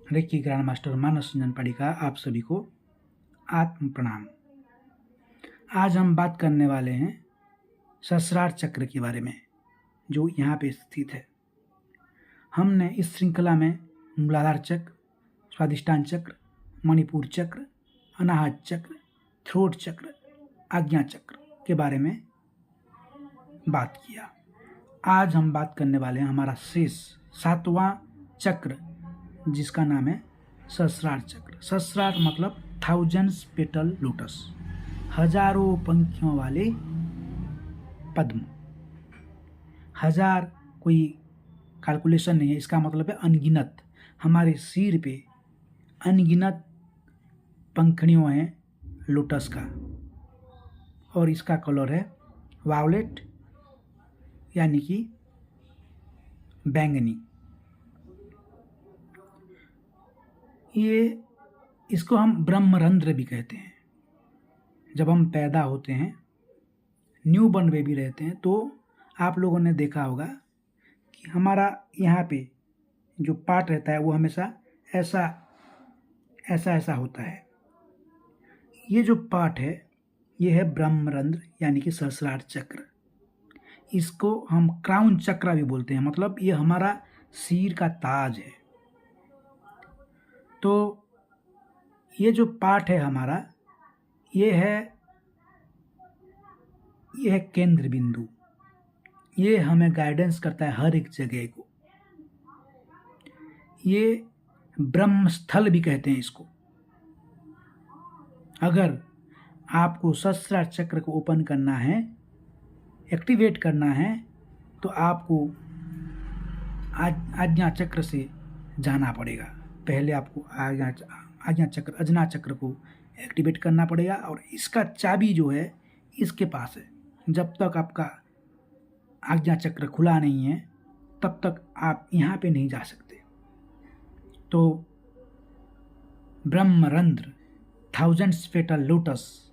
Reiki grand master मानस रंजन पाड़ी का आप सभी को आत्म प्रणाम। आज हम बात करने वाले हैं सहस्रार चक्र के बारे में, जो यहाँ पे स्थित है। हमने इस श्रृंखला में मूलाधार चक्र, स्वादिष्टान चक्र, मणिपुर चक्र, अनाहत चक्र, थ्रोट चक्र, आज्ञा चक्र के बारे में बात किया। आज हम बात करने वाले हैं हमारा शेष 7वां चक्र, जिसका नाम है सहस्रार चक्र। सहस्रार मतलब थाउजेंड्स पेटल लोटस, हजारों पंखियों वाले पद्म। हजार कोई कैलकुलेशन नहीं है, इसका मतलब है अनगिनत। हमारे सिर पे अनगिनत पंखड़ियों हैं लोटस का, और इसका कलर है वायलेट यानी कि बैंगनी। इसको हम ब्रह्मरंध्र भी कहते हैं। जब हम पैदा होते हैं, न्यू बॉर्न बेबी रहते हैं, तो आप लोगों ने देखा होगा कि हमारा यहाँ पे जो पार्ट रहता है वो हमेशा ऐसा ऐसा ऐसा होता है। ये जो पार्ट है ये है ब्रह्मरंध्र यानी कि सहस्रार चक्र। इसको हम क्राउन चक्र भी बोलते हैं, मतलब ये हमारा सिर का ताज है। तो ये जो पार्ट है हमारा, ये है केंद्र बिंदु। ये हमें गाइडेंस करता है हर एक जगह को। ये ब्रह्म स्थल भी कहते हैं इसको। अगर आपको सहस्रार चक्र को ओपन करना है, एक्टिवेट करना है, तो आपको आज्ञा चक्र से जाना पड़ेगा। पहले आपको आज्ञा चक्र, अजना चक्र को एक्टिवेट करना पड़ेगा, और इसका चाबी जो है इसके पास है। जब तक आपका आज्ञा चक्र खुला नहीं है तब तक आप यहाँ पे नहीं जा सकते। तो ब्रह्मरंध्र, थाउजेंड्स पेटल लोटस,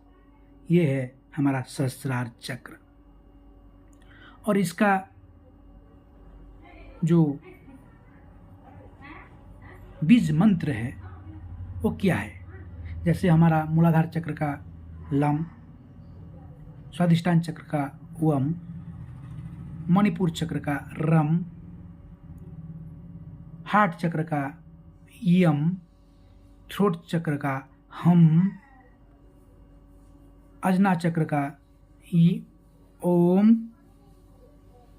ये है हमारा सहस्रार चक्र। और इसका जो बीज मंत्र है वो क्या है? जैसे हमारा मूलाधार चक्र का लम, स्वादिष्टान चक्र का वम, मणिपुर चक्र का रम, हार्ट चक्र का यम, थ्रोट चक्र का हम, अजना चक्र का ई, ओम।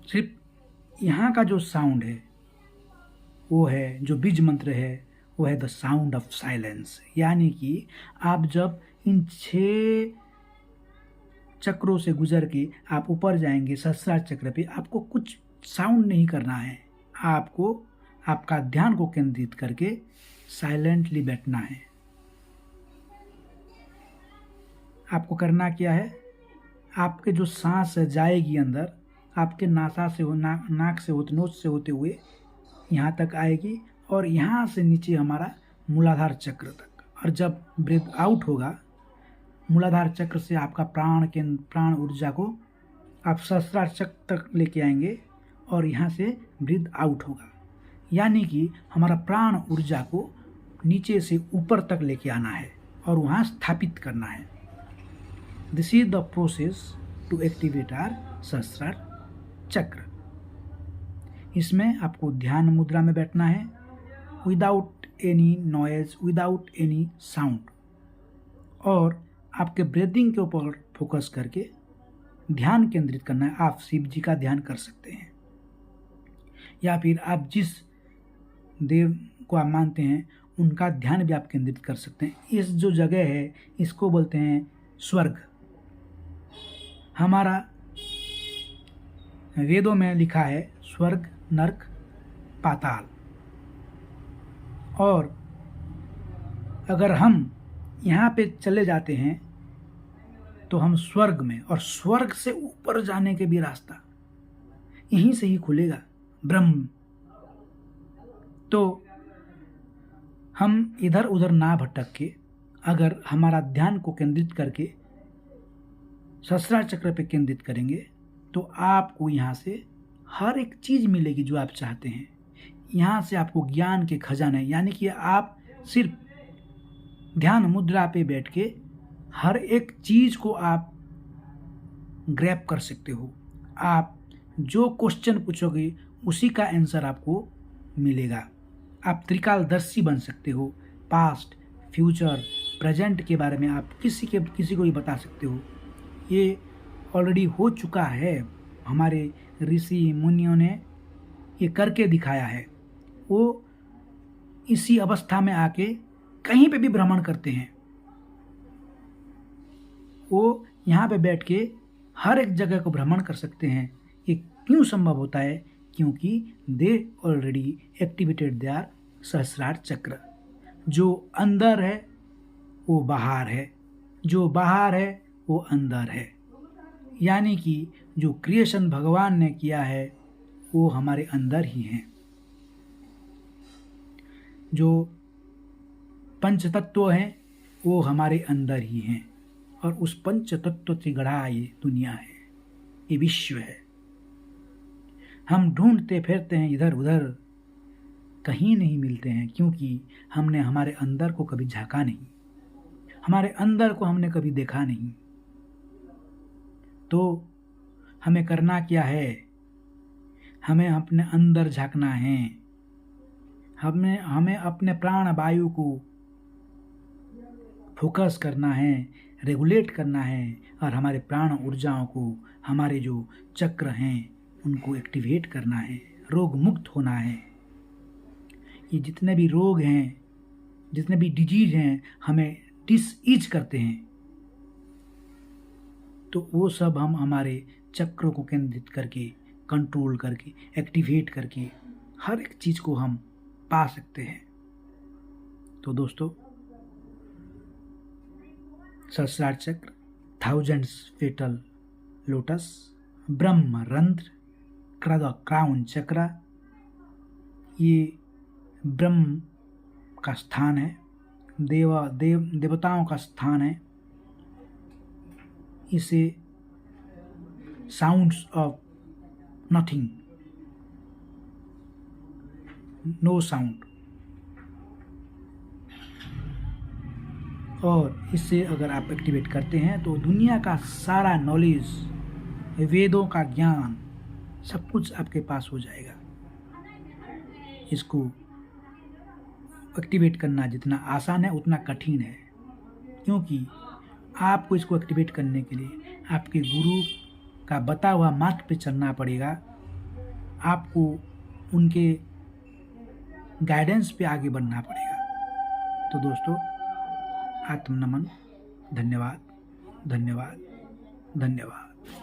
सिर्फ यहाँ का जो साउंड है वो है, जो बीज मंत्र है वो है द साउंड ऑफ साइलेंस। यानी कि आप जब इन 6 चक्रों से गुजर के आप ऊपर जाएंगे सहस्रार चक्र पे, आपको कुछ साउंड नहीं करना है। आपको आपका ध्यान को केंद्रित करके साइलेंटली बैठना है। आपको करना क्या है? आपके जो सांस जाएगी अंदर, आपके नासा से नाक से होते, नोज से होते हुए यहाँ तक आएगी, और यहाँ से नीचे हमारा मूलाधार चक्र तक। और जब ब्रीथ आउट होगा, मूलाधार चक्र से आपका प्राण ऊर्जा को आप सहस्रार चक्र तक लेके आएंगे, और यहाँ से ब्रीथ आउट होगा। यानी कि हमारा प्राण ऊर्जा को नीचे से ऊपर तक लेके आना है और वहाँ स्थापित करना है। This is the process to activate our Sahasrara chakra. इसमें आपको ध्यान मुद्रा में बैठना है, without any noise, without any sound, और आपके ब्रीदिंग के ऊपर फोकस करके ध्यान केंद्रित करना है। आप शिव जी का ध्यान कर सकते हैं, या फिर आप जिस देव को आप मानते हैं उनका ध्यान भी आप केंद्रित कर सकते हैं। इस जो जगह है इसको बोलते हैं स्वर्ग। हमारा वेदों में लिखा है स्वर्ग, नरक, पाताल। और अगर हम यहाँ पे चले जाते हैं तो हम स्वर्ग में, और स्वर्ग से ऊपर जाने के भी रास्ता यहीं से ही खुलेगा, ब्रह्म। तो हम इधर उधर ना भटक के अगर हमारा ध्यान को केंद्रित करके सहस्रार चक्र पे केंद्रित करेंगे तो आपको यहाँ से हर एक चीज़ मिलेगी जो आप चाहते हैं। यहाँ से आपको ज्ञान के खजाने, यानी कि आप सिर्फ ध्यान मुद्रा पे बैठ के हर एक चीज को आप ग्रैब कर सकते हो। आप जो क्वेश्चन पूछोगे उसी का आंसर आपको मिलेगा। आप त्रिकालदर्शी बन सकते हो। पास्ट, फ्यूचर, प्रेजेंट के बारे में आप किसी को भी बता सकते हो। ये ऑलरेडी हो चुका है। हमारे ऋषि मुनियों ने ये करके दिखाया है। वो इसी अवस्था में आके कहीं पे भी भ्रमण करते हैं। वो यहाँ पे बैठ के हर एक जगह को भ्रमण कर सकते हैं। ये क्यों संभव होता है? क्योंकि दे ऑलरेडी एक्टिवेटेड देयर सहस्रार चक्र। जो अंदर है वो बाहर है, जो बाहर है वो अंदर है। यानी कि जो क्रिएशन भगवान ने किया है वो हमारे अंदर ही है। जो पंच तत्व हैं वो हमारे अंदर ही हैं, और उस पंच तत्व से गढ़ा ये दुनिया है, ये विश्व है। हम ढूंढते फिरते हैं इधर उधर, कहीं नहीं मिलते हैं, क्योंकि हमने हमारे अंदर को कभी झांका नहीं, हमारे अंदर को हमने कभी देखा नहीं। तो हमें करना क्या है? हमें अपने अंदर झांकना है। हमें अपने प्राण वायु को फोकस करना है, रेगुलेट करना है, और हमारे प्राण ऊर्जाओं को, हमारे जो चक्र हैं उनको एक्टिवेट करना है, रोग मुक्त होना है। ये जितने भी रोग हैं, जितने भी डिजीज हैं, हमें डिसईज करते हैं, तो वो सब हम हमारे चक्रों को केंद्रित करके, कंट्रोल करके, एक्टिवेट करके हर एक चीज को हम पा सकते हैं। तो दोस्तों, सहस्रार चक्र, थाउजेंड्स पेटल लोटस, ब्रह्म रंध्र, क्राउन चक्र, ये ब्रह्म का स्थान है, देवताओं का स्थान है। इसे sounds of nothing, no sound, और इससे अगर आप एक्टिवेट करते हैं तो दुनिया का सारा नॉलेज, वेदों का ज्ञान, सब कुछ आपके पास हो जाएगा। इसको एक्टिवेट करना जितना आसान है उतना कठिन है, क्योंकि आपको इसको एक्टिवेट करने के लिए आपके गुरु का बता हुआ मार्ग पे चलना पड़ेगा। आपको उनके गाइडेंस पे आगे बढ़ना पड़ेगा। तो दोस्तों, आत्म नमन, धन्यवाद, धन्यवाद, धन्यवाद।